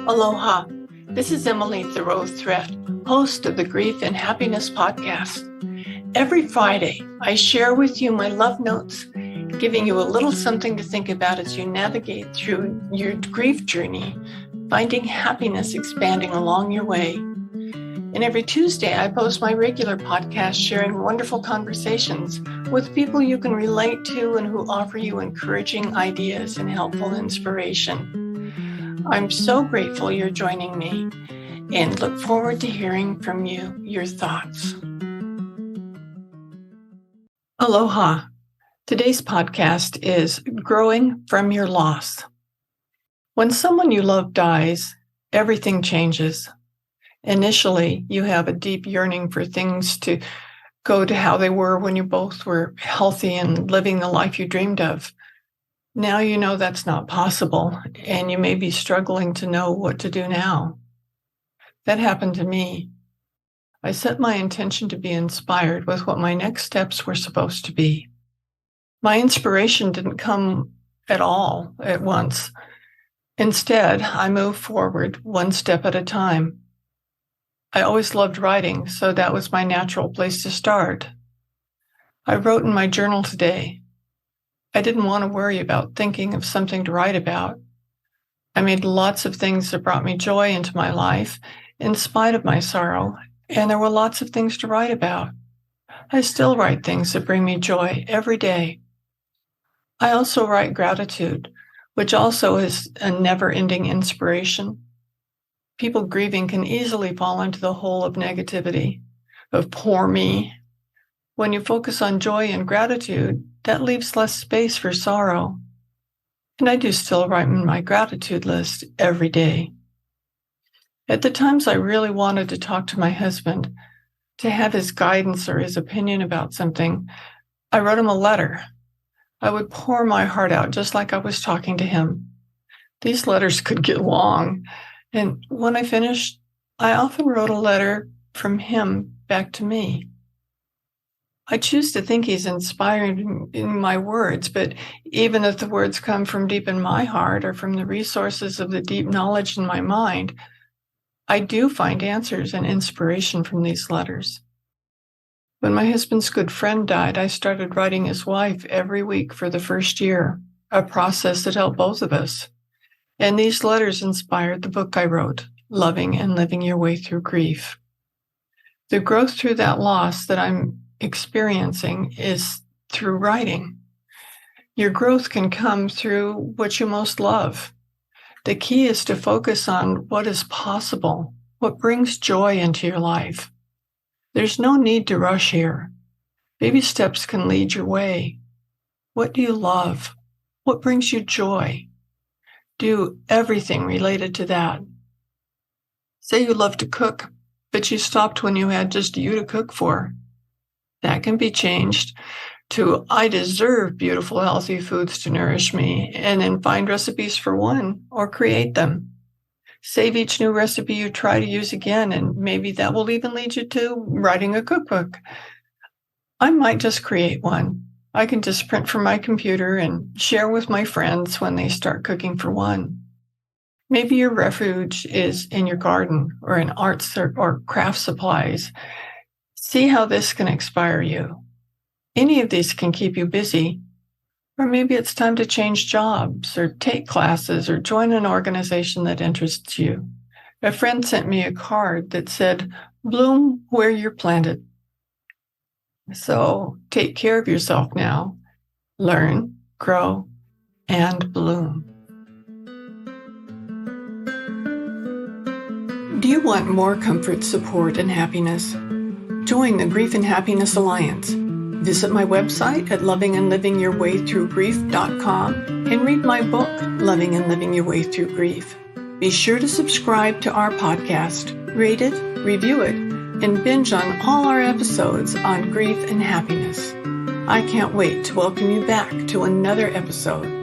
Aloha, this is Emily Thoreau-Threat, host of the Grief and Happiness podcast. Every Friday, I share with you my love notes, giving you a little something to think about as you navigate through your grief journey, finding happiness expanding along your way. And every Tuesday, I post my regular podcast sharing wonderful conversations with people you can relate to and who offer you encouraging ideas and helpful inspiration. I'm so grateful you're joining me and look forward to hearing from you, your thoughts. Aloha. Today's podcast is Growing from Your Loss. When someone you love dies, everything changes. Initially, you have a deep yearning for things to go to how they were when you both were healthy and living the life you dreamed of. Now you know that's not possible, and you may be struggling to know what to do now. That happened to me. I set my intention to be inspired with what my next steps were supposed to be. My inspiration didn't come at all at once. Instead, I moved forward one step at a time. I always loved writing, so that was my natural place to start. I wrote in my journal today. I didn't want to worry about thinking of something to write about. I made lots of things that brought me joy into my life, in spite of my sorrow, and there were lots of things to write about. I still write things that bring me joy every day. I also write gratitude, which also is a never-ending inspiration. People grieving can easily fall into the hole of negativity, of poor me. When you focus on joy and gratitude, that leaves less space for sorrow. And I do still write in my gratitude list every day. At the times I really wanted to talk to my husband, to have his guidance or his opinion about something, I wrote him a letter. I would pour my heart out just like I was talking to him. These letters could get long. And when I finished, I often wrote a letter from him back to me. I choose to think he's inspired in my words, but even if the words come from deep in my heart or from the resources of the deep knowledge in my mind, I do find answers and inspiration from these letters. When my husband's good friend died, I started writing his wife every week for the first year, a process that helped both of us. And these letters inspired the book I wrote, Loving and Living Your Way Through Grief. The growth through that loss that I'm experiencing is through writing. Your growth can come through what you most love. The key is to focus on what is possible, what brings joy into your life. There's no need to rush here. Baby steps can lead your way. What do you love? What brings you joy? Do everything related to that. Say you love to cook, but you stopped when you had just you to cook for. That can be changed to, I deserve beautiful, healthy foods to nourish me, and then find recipes for one or create them. Save each new recipe you try to use again, and maybe that will even lead you to writing a cookbook. I might just create one. I can just print from my computer and share with my friends when they start cooking for one. Maybe your refuge is in your garden or in arts or craft supplies. See how this can inspire you. Any of these can keep you busy. Or maybe it's time to change jobs or take classes or join an organization that interests you. A friend sent me a card that said, "Bloom where you're planted." So take care of yourself now. Learn, grow, and bloom. Do you want more comfort, support, and happiness? Join the Grief and Happiness Alliance. Visit my website at lovingandlivingyourwaythroughgrief.com and read my book, Loving and Living Your Way Through Grief. Be sure to subscribe to our podcast, rate it, review it, and binge on all our episodes on grief and happiness. I can't wait to welcome you back to another episode